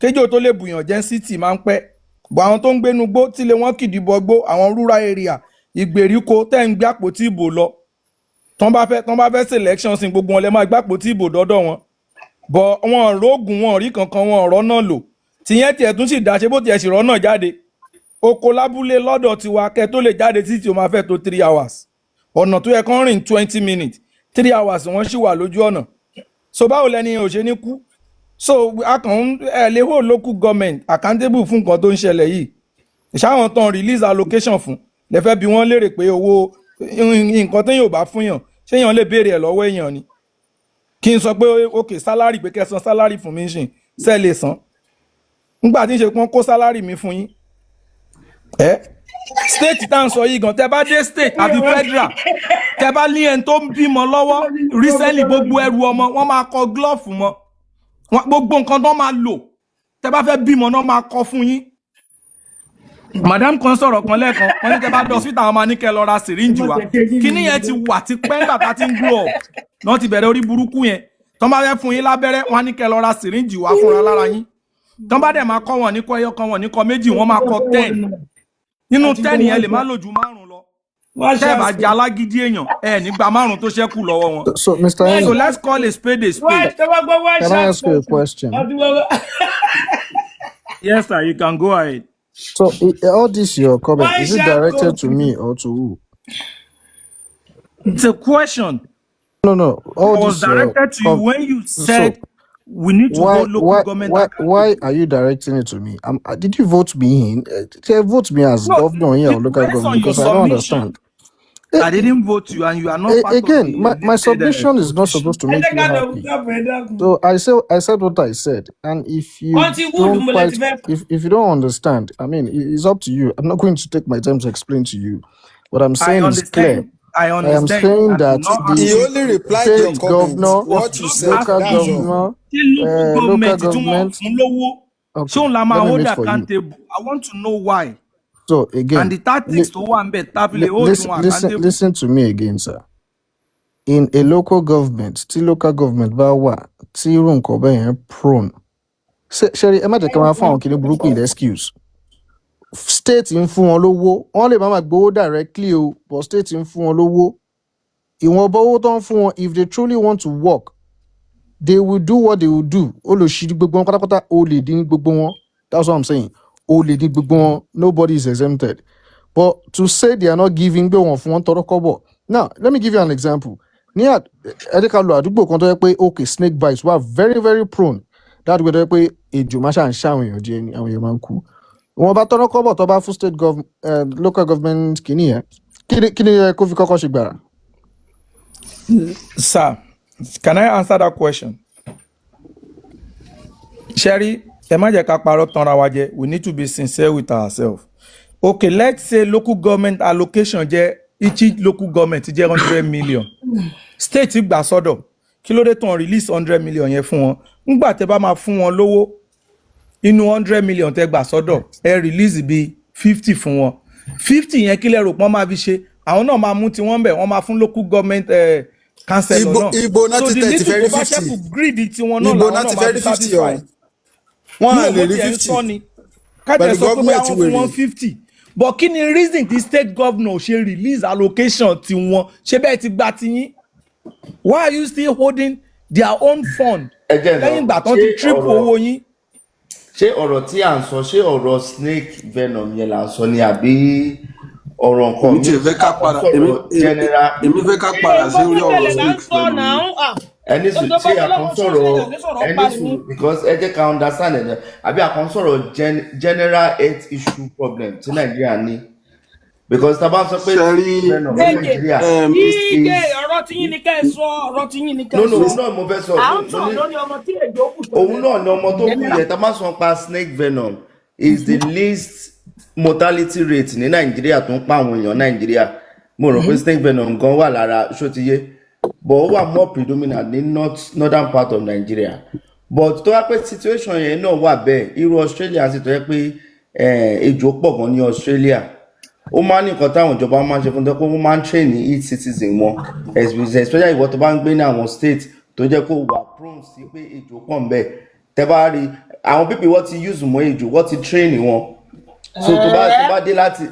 Kéjò tó lè bùyàn jẹ́ city máa ń pẹ́. But àwọn tó ń gbénu gbó tílé wọn kìdìbọ̀ gbó, àwọn rural area, ìgbèríko tẹ́ ń gbé àpótí ìbò lọ. Tọ́n bá fẹ́ selection sin gbogbo wọn lè máa gbé àpótí ìbò dọ́dọ̀ wọn. But wọn rògùn, wọn rí kankan, wọn ọ̀rọ̀ náà lò. tìyẹn tiẹ̀ tún sì dá ṣe bó tiẹ̀ sì rọ́nà jáde oko lábúlé lọ́dọ̀ tiwa kẹ́ tó lè jáde títí o máa fẹ́ tó 3 hours ọ̀nà tó yẹ kán rìn 20 minutes 3 hours wọ́n sì wà lójú ọ̀nà so báwo lẹni ò ṣe ní kú so a kàn ń lè hold local government accountable fún nǹkan tó ń ṣẹlẹ̀ yìí ìṣàwọn tán release allocation fún lẹ́fẹ́ bí wọ́n lérè pé owó nǹkan téèyàn ò bá fún yàn ṣé èèyàn lè béèrè ẹ̀ lọ́wọ́ èèyàn ni kí n sọ pé ok salary pé kẹ́ san salary fún mi ṣìn ṣe lè san nígbà tí ń ṣe pọ́n kó salary mi fún yín state tá à ń sọ yìí gan tẹ́ bá dé state àbí federal tẹ́ bá ní ẹni tó ń bímọ lọ́wọ́ recently gbogbo ẹrù ọmọ wọ́n máa kọ glove mọ́ gbogbo nǹkan tó máa lò tẹ́ bá fẹ́ bímọ náà máa kọ fún yín madam kan sọ̀rọ̀ kan lẹ́ẹ̀kan wọ́n ní tẹ́ bá dé hospital àwọn máa ní kẹ́ lọ ra syringe wa kíní yẹn ti wà ti pẹ́ nígbà tá a ti ń grow up náà ti bẹ̀rẹ̀ orí burúkú yẹn tó bá fẹ́ fún yín lábẹ́rẹ́ wọ́n á ní kẹ́ lọ ra syringe wa fúnra lára yín tó bá dẹ̀ máa kọ́ wọn ní kọ́ ẹyọ kan wọn ní kọ́ méjì wọ́n máa kọ́ 10 nínú 10 yẹn lè má lò ju 5 lọ tẹ́ bá jẹ́ alágídí èèyàn nígbà 5 tó ṣẹ́kù lọ́wọ́ wọn. So Mr. Eyin, so let's call a spade a spade. Can I ask you a question? Yes sir, you can go ahead. So all this your comment, is it directed to me or to who? It's a question. No. All it was this directed to you when you said we need to go local government. Why are you directing it to me? Did you vote me in? Vote me as governor here or local government? Because I don't understand. I didn't vote you, and you are not part again. Of my submission is not supposed to make you happy. So I said what I said, and if you if you don't understand, I mean, it's up to you. I'm not going to take my time to explain to you. What I'm saying is clear. I understand. I am saying that he only replied to your governor, what you said, local governor, local government. Okay, let me hold accountable. I want to know why. So again, and the tactics to one bet listen to me again, sir. In a local government, local government bawa, room kobe prone. Sherry, am I the camera phone? Can you book with excuse? State in fún wọn lówó, wọ́n lè máa gbowó directly o, but state in fún wọn lówó. Ìwọ̀n bówó tán fún wọn, if they truly want to work, they will do what they will do. Olóṣì gbogbo wọn pátápátá, olè dín gbogbo wọn. That's what I'm saying. Olè dín gbogbo wọn, nobody is exempted. But to say they are not giving gbé wọn fún wọn tọrọ kọ́bọ̀. Now, let me give you an example. Ní ẹ̀dẹ́kàlù àdúgbò kan tó yẹ pé okay, snake bites were very very prone. That way tó yẹ pé ejò máa ṣàn ṣàwọn èèyàn jẹ ni àwọn èèyàn máa ń kú. Wọ́n bá tọrọ kọ́bọ̀ tó bá fún state local government kìíní yẹn. Kí ni kó fi kọ́kọ́ ṣe gbàrà? Sir, can I answer that question? Sherry, ẹ má jẹ́ ká parọ́ tanra wa jẹ. We need to be sincere with ourselves. Okay, let's say local government allocation jẹ́ each local government jẹ́ 100 million. State gbà sọ́dọ̀. Kí ló dé tán release 100 million yẹn fún wọn? Ńgbà tẹ́ bá máa fún wọn lówó inú 100 million tẹ́ gbà sọ́dọ̀ ẹ release bí 50 fún wọn. 50 yẹn kí lẹ rò pọ́n máa fi ṣe. Àwọn náà máa mú tí wọ́n bẹ̀ wọ́n máa fún local government councillor náà. Ibo náà ti tẹ̀ ti fẹ́ rí 50. Ibo náà ti fẹ́ rí 50 ọ̀. Wọ́n á lè rí 50. Kájẹ sọ pé àwọn fún 150. But kí ni reason tí state governor ṣe release allocation tí wọ́n ṣe bẹ́ẹ̀ ti gba ti yín? Why are you still holding their own fund? Lẹ́yìn ìgbà tán ti triple owó yín. Ṣé ọ̀rọ̀ tí à ń sọ ṣé ọ̀rọ̀ snake venom yẹn là ń sọ ni àbí ọ̀rọ̀ nǹkan mi? Èmi fẹ́ ká padà sí orí ọ̀rọ̀ snake venom. Ẹni sùn ṣé ẹni sùn because ẹ jẹ́ ká understand ẹ̀ àbí àkànṣọ̀rọ̀ general health issue problem tí Nàìjíríà ní because tá a bá sọ pé venom ní Nàìjíríà ọ̀rọ̀ tí yín ni ká ẹ sọ ọ̀rọ̀ tí yín ni ká ẹ sọ. òun náà mo fẹ́ sọ òun náà ni ọmọ tó kú yẹn tá a bá sọ pa snake venom is the least mortality rate ní Nàìjíríà tó ń pa àwọn èèyàn Nàìjíríà mo rò pé snake venom gan wà lára ṣótiyé but ó wà more predominant ní northern part of Nigeria but tó wá pé situation yẹn náà wà bẹ́ẹ̀ irú Australia sì tó yẹ pé ejò pọ̀ gan ní Australia ó máa ń ní nǹkan táwọn ìjọba máa ń ṣe fún tó pé wọ́n máa ń train ní each citizen wọn especially ìwọ tó bá ń gbé ní àwọn state tó jẹ́ kó wà prone sí pé ejò pọ̀ ń bẹ̀ tẹ́ bá rí àwọn pípì wọ́n ti use mọ́ ejò wọ́n ti train wọn so tó bá dé láti.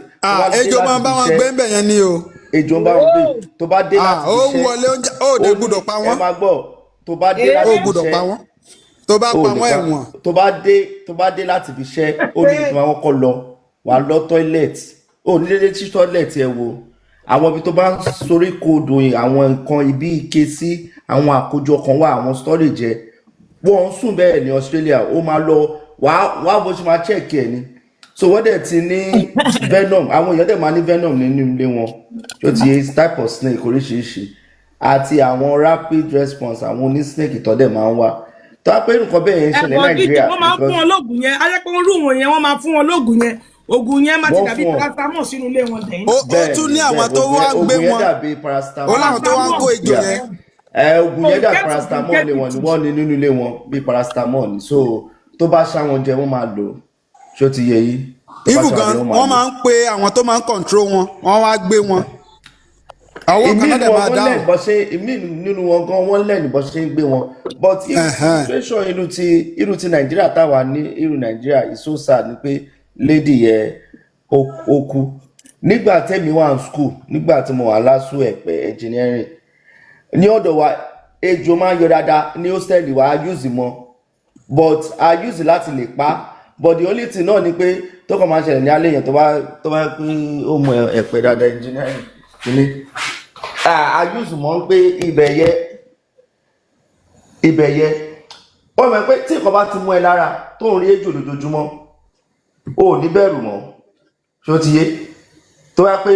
ejò máa ń bá wọn gbé ń bẹ̀ yẹn ni o. Ejò ń bá wọn gbé tó bá dé láti iṣẹ́ ó wọlé oúnjẹ ó dé gbọ́dọ̀ pa wọ́n. ẹ máa gbọ́ tó bá dé láti iṣẹ́ ó gbọ́dọ̀ pa wọ́n. tó bá o pa lè wọ́n pa ẹ̀wọ̀n. tó bá dé láti fi iṣẹ́ ó níbi tó máa kọ́kọ́ lọ wà á lọ toilet ó ní dédé tí toilet ẹ wo àwọn ibi tó bá ń sorí kodò àwọn nǹkan ibi ike sí àwọn àkójọ kan wà àwọn storage ẹ wọ́n ń sùn bẹ́ẹ̀ ní Australia ó máa lọ wàá bó ṣe máa check ẹ ni so wọ́n dẹ̀ ti ní venom àwọn èèyàn dẹ̀ máa ní venom nínú ilé wọn tó ti yẹ type of snake oríṣiríṣi àti àwọn rapid response àwọn oní snake ìtọ́dẹ̀ máa ń wá tó a pé nǹkan bẹ́ẹ̀ yẹn ń ṣẹlẹ̀ Nàìjíríà. wọ́n máa ń fún wọn lóògùn yẹn ayẹ́pẹ́ wọn rúùmù yẹn wọ́n máa fún wọn lóògùn yẹn oògùn yẹn máa ti dàbí paracetamol sínú ilé wọn dẹ̀yìn. ó tún ní àwọn tó wá ń gbé wọn ó láwọn tó wá ń kó ìjọ yẹn. oògùn yẹn dà paracetamol ni wọ́n ní nínú ilé wọn bí paracetamol ni so tó bá ṣá wọn jẹ wọ́n máa lò ṣó ti yẹ yìí. ibù gan wọ́n máa ń pe àwọn tó máa ń control wọn wọ́n wá gbé wọn. àwọn kan náà dẹ̀ máa dáhùn. ìmí nínú wọn gan wọ́n lẹ́nu bó ṣe ń gbé wọn but situation irú ti Nàìjíríà táwa ní irú Nàìjíríà is so sad ni pé lady yẹ ó kú nígbà tẹ́mi wà ní school nígbà tí mo wà lásù ẹ̀pẹ̀ engineering ní ọ̀dọ̀ wa ejò máa ń yọ dáadáa ní hostel wa a use mọ́ but a use láti lè pa but the only thing náà ni pé tó kàn máa ṣẹlẹ̀ ní alẹ́ yẹn tó bá pín ó mọ ẹ̀pẹ̀ dáadáa engineering kìíní a use mọ́ pé ibẹ̀ yẹ ó mọ̀ pé tí nǹkan bá ti mú ẹ lára tó ń rí ejò lójoojúmọ́ ó ní bẹ̀rù mọ́ ṣó ti yé tó yá pé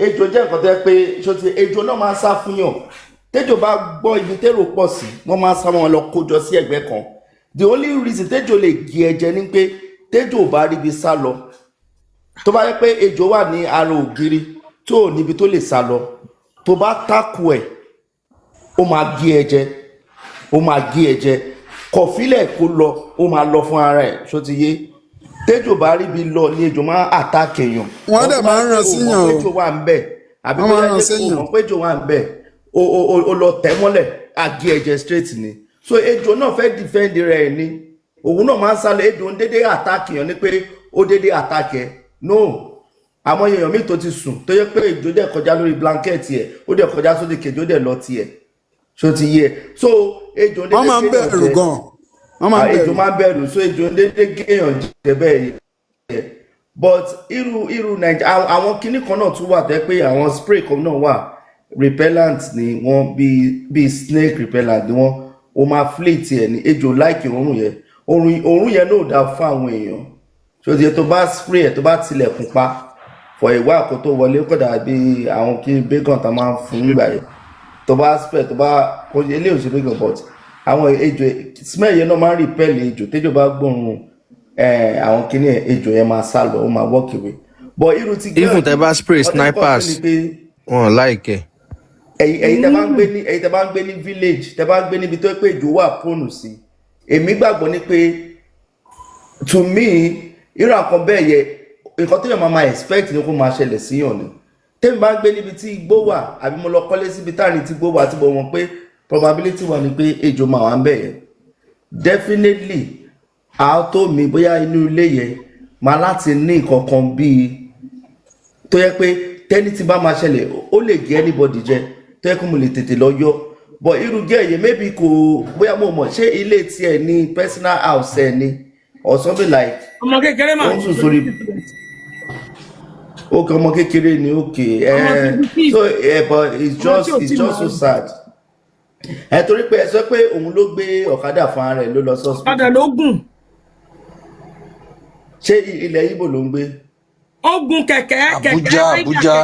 ejò jẹ́ nǹkan tó yẹ pé ṣó ti ejò náà máa ń sá fún yàn tẹ́jò bá gbọ́ ibi tẹ́rò pọ̀ sí wọ́n máa ń sá wọn lọ kójọ sí ẹ̀gbẹ́ kan the only reason tẹ́jò lè gé ẹ̀jẹ̀ ni pé tẹ́jò bá ríbi sá lọ tó bá yẹ pé ejò wà ní ara ògiri tó ò níbi tó lè sá lọ tó bá tákù ẹ̀ ó máa gé ẹ̀jẹ̀ kọ̀fílẹ̀ kó lọ ó máa lọ fún ara ẹ̀ ṣó ti yé tẹ́jò bá ríbi lọ ní ejò máa àtàkì èèyàn wọ́n dẹ̀ máa ń ràn síyàn o péjò wà ń bẹ̀ àbí péjò wà ń bẹ̀ o lọ tẹ̀ mọ́lẹ̀ àgé ẹ̀jẹ̀ straight ni so ejò náà fẹ́ defend rẹ̀ ni òun náà máa ń sálọ ejò ń dédé àtàkì èèyàn ní pé ó dédé àtàkì ẹ̀ no àwọn èèyàn míì tó ti sùn tó yẹ pé ejò dẹ̀ kọjá lórí blanket ẹ̀ ó dẹ̀ kọjá sódì kejì ó dẹ̀ lọ tiẹ̀ so ti yẹ so ejò ń dédé wọ́n máa ń bẹ̀rù gan ejò máa ń bẹ̀rù so ejò ń dédé géèyàn jẹ bẹ́ẹ̀ yẹ but irú Nàìjíríà àwọn kinní kan náà tún wà tẹ́ pé àwọn spray kan náà wà repellent ni wọ́n bí snake repellent ni wọ́n o máa flit ẹ̀ ní ejò láìkì òórùn yẹn òórùn yẹn náà dáa fún àwọn èèyàn so ti yẹ tó bá spray ẹ̀ tó bá tilẹ̀kùn pa for ìwà àkó tó wọlé kó dàbí àwọn kí bacon tá máa ń fún nígbà yẹn tó bá spray tó bá kó ilé òṣèlú bacon but àwọn ejò smell yẹn náà máa ń repel ejò tẹ́jọ́ bá gbóòórùn àwọn kíní ejò yẹn máa sá lọ ó máa walk away but irú ti gẹ́gẹ́ even tẹ́ bá spray snipers wọn láìkẹ́. ẹ̀yin tẹ́ bá ń gbé ní village tẹ́ bá ń gbé níbi tó pé ejò wà prone sí èmi gbàgbọ́ ní pé to me irú àkàn bẹ́ẹ̀ yẹ nǹkan tó yẹ máa expect ni kó máa ṣẹlẹ̀ síyàn ni tẹ́mi bá ń gbé níbi tí igbó wà àbí mo lọ kọ́lé síbi táàrin tí igbó wà tí mo mọ̀ pé probability wà ní pé ejò máa wà ń bẹ̀ yẹn definitely àátó mi bóyá inú ilé yẹn máa láti ní nǹkan kan bíi tó yẹ pé tẹ́ni tí bá máa ṣẹlẹ̀ ó lè gé anybody jẹ tó yẹ kó mo lè tètè lọ yọ but irú gẹ́ ẹ̀yẹ maybe kò bóyá mo mọ̀ ṣé ilé tiẹ̀ ní personal house ẹ̀ ni or something like ọmọ kékeré máa ń sùn sórí okay ọmọ kékeré ni okay so but it's just so sad torí pé ẹ sọ pé òun ló gbé ọ̀kadà fún ara ẹ̀ ló lọ sọ́ọ̀sì. ọ̀kadà ló gùn. ṣé ilẹ̀ Ìgbò ló ń gbé. ó gun kẹ̀kẹ́ Abuja.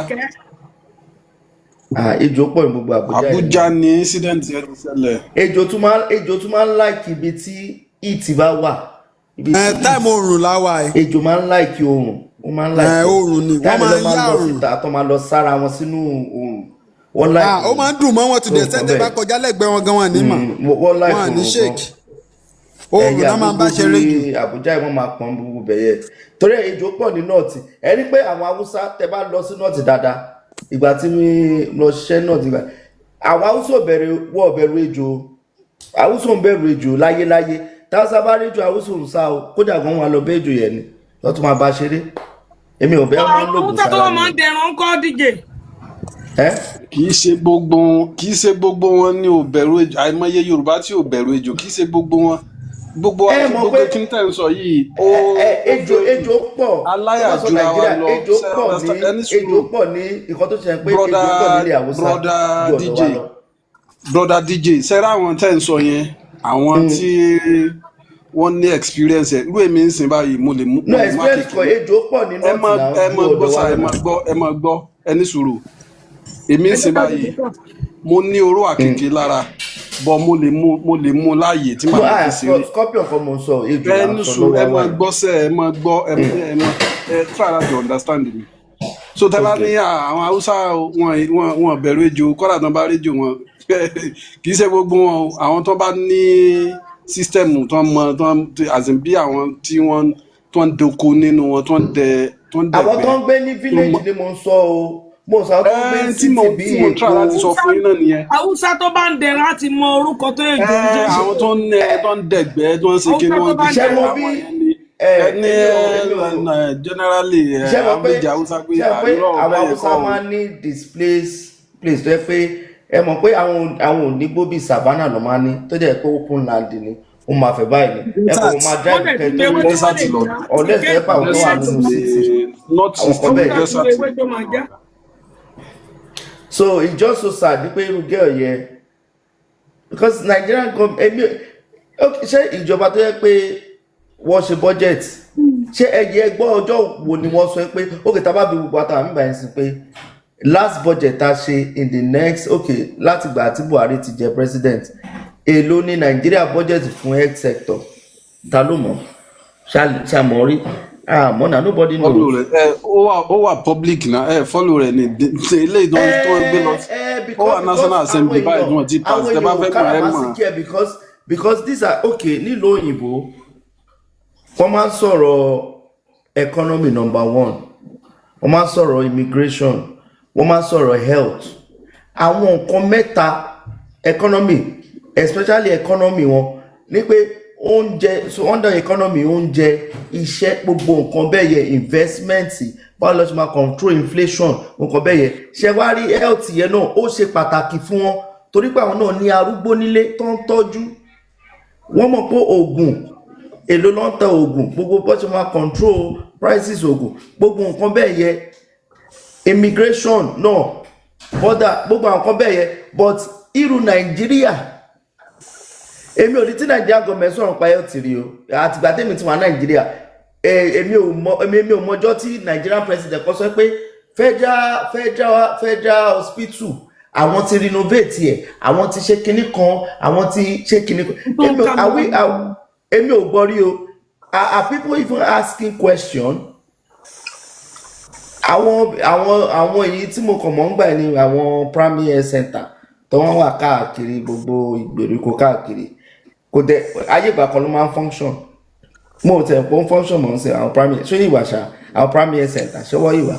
ejò pọ̀ ní gbogbo Abuja ni incident yẹn ti ṣẹlẹ̀. ejò tún máa ń like ibi tí ìtì bá wà. táìmù oòrùn láwa ẹ. ejò máa ń like oòrùn ó máa ń like oòrùn ni wọ́n máa ń yá oòrùn. tó máa lọ sára wọn sínú oòrùn wọ́n like. ó máa ń dùn mọ́ wọn tùdẹ̀ sẹ́tẹ̀ bá kọjá lẹ́gbẹ̀ẹ́ wọn gan wọn ní mà wọn ní shake. oòrùn náà máa ń bá ṣeré jù. Àbújá yìí wọ́n máa pọ́n gbogbo bẹ̀yẹ torí ejò pọ̀ ní nọ́ọ̀tì ẹni pé àwọn Haúsá tẹ bá lọ sí nọ́ọ̀tì dáadáa ìgbà tí mi lọ ṣiṣẹ́ nọ́ọ̀tì gbà àwọn Haúsá wọ́n bẹ̀rù ejò Haúsá ń bẹ̀rù ejò láyéláyé táwọn bá rí ejò Haúsá ń sá o kódà gan wọn lọ bẹ́ ejò yẹn ni lọ́tún máa bá ṣeré èmi ò bẹ́ẹ̀ máa ń lògùn sára mi. àwọn tó máa ń dẹran kọ́ díje. kì í ṣe gbogbo wọn ní ò bẹ̀rù ejò àìmọye Yorùbá tí ò bẹ̀rù ejò kì í ṣe gbogbo wọn gbogbo ẹ mọ̀ gbogbo pé kí n tẹ̀ ń sọ yìí ejò pọ̀ aláyà tọ́ba sọ jura wa nàìjíríà lọ ẹni ejò sùúrù pọ̀ ní nǹkan tó ṣe pé ejò pọ̀ nílẹ̀ haúsá ju ọ̀dọ̀ wa lọ. broda dj sẹ́rà àwọn tẹ̀ ń sọ yẹn àwọn tí wọ́n ní experience ẹ̀ irú èmi ń sìn báyìí mo lè mú no experience kọ ejò pọ̀ ní north náà ju ọ̀dọ̀ wa lọ. ẹ mọ gbọ́ ẹni sùúrù èmi ń sìn báyìí mo ní oró àkèké lára bọ́ mo lè mú láàyè tí màá fi ṣeré. scorpion kan mo sọ ejò ẹni sùúrù ẹ mọ gbọ́ sẹ́ ẹ mọ gbọ́ ẹ try to understand me. So tẹ́ bá ní àwọn haúsá wọn bẹ̀rù ejò kọ́dà tán bá rí ejò wọn kì í ṣe gbogbo wọn àwọn tó bá ní sísítẹ́ẹ̀mù tó ń mọ àzìn bí àwọn tí wọ́n tó ń doko nínú wọn tó ń dẹ̀ àwọn tó ń gbé ní village ni mo ń sọ o mo sọ tó ń gbé ní city bí èkó tí mo try láti sọ fún yín náà nìyẹn. haúsá tó bá ń dẹ̀ra ti mọ orúkọ tó yẹ jọ jẹ́. àwọn tó ń dẹ̀gbẹ́ tó ń ṣe kí ni wọ́n ti ṣe àwọn yẹn ni ẹni generally àwọn méjì haúsá pé àwọn haúsá máa ń ní displaced place tó yẹ pé ẹ mọ̀ pé àwọn ònígbó bíi savannah ló máa ní tó jẹ́ pé open land ni ó máa fẹ́ báyìí ni ẹ kò máa drive kẹtọ́ ọ̀lẹ́sẹ̀ ẹ̀pà òun tó wà nínú city àwọn kan bẹ́ẹ̀. So it's just so sad pé irú girl yẹn because Nigerian government ṣé ìjọba tó yẹ pé wọ́n ṣe budget ṣé ẹ̀yẹ gbọ́ ọjọ́ wo ni wọ́n sọ pé okay tá a bá bí gbogbo àtàwọn àmì báyìí sí pé last budget ta ṣe in the next okay láti gbà tí Buhari ti jẹ president èló ní Nigeria budget fún health sector ta ló mọ̀ ṣàmọrí àmọ́ na nobody knows. follow rẹ ó wà public na follow rẹ ni eléyìí tó gbé lọ ó wà national assembly báyìí wọn ti pass tẹ bá fẹ́ mọ̀ ẹ mọ̀. because these are okay nílùú òyìnbó wọ́n máa ń sọ̀rọ̀ economy number one wọ́n máa ń sọ̀rọ̀ immigration wọ́n máa ń sọ̀rọ̀ health àwọn nǹkan mẹ́ta economy especially economy wọn ní pé oúnjẹ so under economy oúnjẹ iṣẹ́ gbogbo nǹkan bẹ́ẹ̀ yẹ investment báwo ló ṣe máa control inflation nǹkan bẹ́ẹ̀ yẹ ṣe wá rí health yẹn náà ó ṣe pàtàkì fún wọn torí pé àwọn náà ní arúgbó nílé tó ń tọ́jú wọ́n mọ̀ pé oògùn èlò ló ń ta oògùn gbogbo bó ṣe máa control prices oògùn gbogbo nǹkan bẹ́ẹ̀ yẹ immigration náà border gbogbo àwọn nǹkan bẹ́ẹ̀ yẹ but irú Nàìjíríà èmi ò ní tí Nàìjíríà gọọmenti sọ̀rọ̀ pa health rí o àtìgbà tèmi ti wà Nàìjíríà èmi ò mọjọ́ tí Nigerian president kọ́ sọ pé federal hospital àwọn ti renovate ẹ̀ àwọn ti ṣe kinní kan àwọn ti ṣe kinní kan èmi ò gbọ́ rí o are people even asking question àwọn èyí tí mo kàn mọ́ ń gbà ní àwọn primary health center tó wọ́n wà káàkiri gbogbo ìgbèríko káàkiri kò dé ayé ìgbà kan ló máa ń function mo tẹ̀ pé ó ń function mọ̀ ń sẹ́ àwọn primary ṣé ìwà ṣá àwọn primary health center ṣé wọ́n ìwà.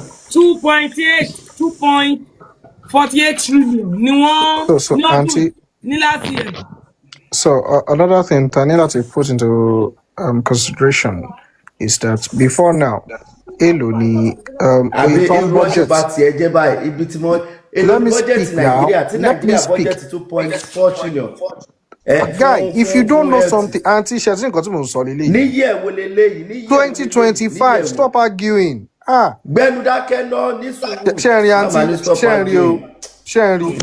2.48 trillion ni wọ́n ní last year. So another thing I need to put into consideration is that before now, èlò ni budget bá tiẹ̀ jẹ́ báyìí ibi tí mo èlò budget Nigeria tí Nigeria budget 2.4 trillion. Guy, if you don't know something, Auntie Shetin got to solve it. Níyẹ̀ wo leléyìí? 2025, stop arguing. Gbẹ́nu dákẹ́ lọ ní sùúrù. Ṣẹ́rin Auntie, ṣẹ́rin o, ṣẹ́rin.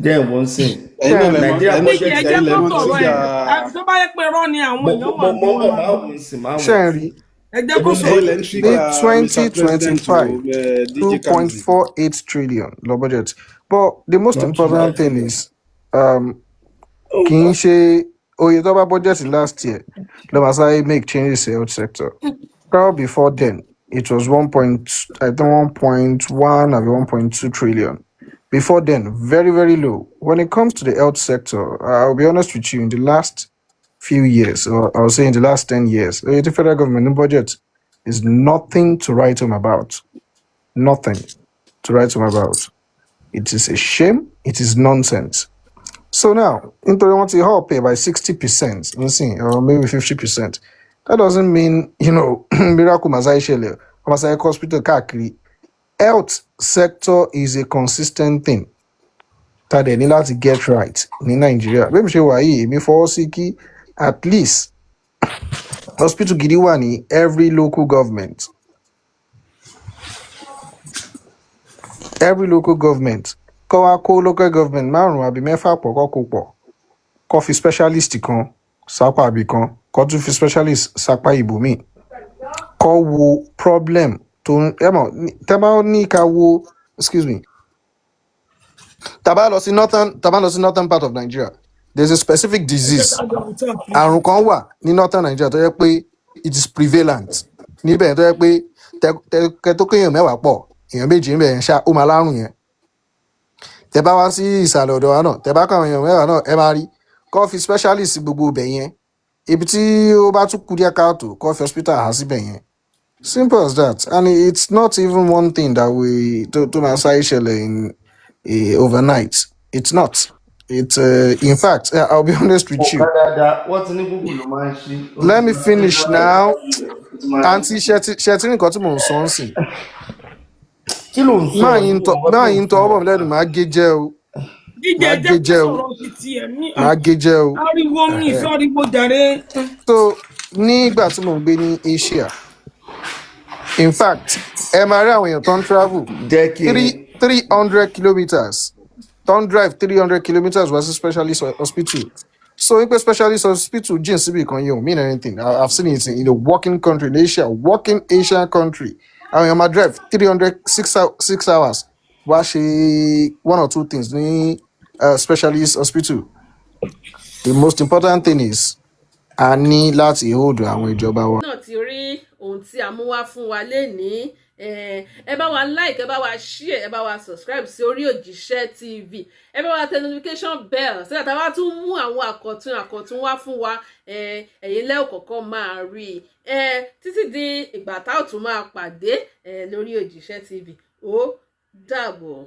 Then wọ́n sìn. Nàìjíríà budget ẹ̀jẹ̀ tó sọ̀rọ̀ ẹ̀ tó bá yẹ pé rán ni àwọn èèyàn máa ṣẹ́rin. In 2025, 2.48 trillion low budget. But the most important thing is, kì í ṣe oye tó bá budget last year, ló máa sáré make changes in the health sector. Probably before then, it was 1.1 or 1.2 trillion. Before then, very, very low. When it comes to the health sector, I'll be honest with you, in the last few years, or I'll say in the last 10 years, the federal government budget is nothing to write home about. Nothing to write home about. It is a shame. It is nonsense. So now, into want to help pay by 60%, you see, or maybe 50%. That doesn't mean, miracle Masai Shele, Masai Hospital Kakri. Health sector is a consistent thing that they need to get right in Nigeria. Maybe she wa before Siki at least hospital gidi wà ní every local government. Every local government kọ́ wá kó local government márùn-ún àbí mẹ́fà pọ̀ kọ́ kó pọ̀ kọ́ fi specialist kan sápá àbí kan kọ́ tún fi specialist sápá ibòmíì kọ́ wo problem tó ń tẹ́ bá ní ká wo excuse me tá bá lọ sí northern part of Nigeria there is a specific disease àrùn kan wà ní northern Nigeria tó yẹ pé it is prevalent níbẹ̀ tó yẹ pé tẹ tó kéèyàn mẹ́wàá pọ̀ èèyàn méjì ń bẹ̀ yẹn ṣá ó máa lárùn yẹn tẹ bá wá sí ìsàlẹ̀ ọ̀dọ̀ wa náà tẹ bá kọ́ àwọn èèyàn mẹ́wàá náà ẹ máa rí kọ́ fi specialist gbogbo ibẹ̀ yẹn ibi tí ó bá tún kú díẹ̀ káàtó kọ́ fi hospital há síbẹ̀ yẹn simple as that and it's not even one thing that we tó máa ṣáyé ṣẹlẹ̀ in overnight it's not it's in fact I'll be honest with you let me finish now aunty ṣe nǹkan tí mò ń sọ ń sìn máa yín tọ́ ọmọ mi lẹ́nu máa gé jẹ́ o máa gé jẹ́ o so nígbà tí mò ń gbé ní Asia in fact ẹ máa rí àwọn èèyàn tó ń travel 300 kilometres tó ń drive 300 kilometres wá sí specialist hospital so wípé specialist hospital jìn síbi kan yẹn ò mean anything I've seen it in a working country in Asia working Asian country àwọn èèyàn máa drive 306 hours wá ṣe one or two things ní specialist hospital. The most important thing is a ní láti hold àwọn ìjọba wa. náà ti rí ohun tí a mú wá fún wa lénìí ẹ bá wa like ẹ bá wa share ẹ bá wa subscribe sí orí Òjíṣẹ́ TV ẹ bá wa tẹ notification bell sí àtàwọn bá tún mú àwọn àkọ̀tun wá fún wa ẹ̀yin lẹ́ ò kọ́kọ́ máa rí títí di ìgbà tá ò tún máa pàdé lórí Òjíṣẹ́ TV ó dàbọ̀.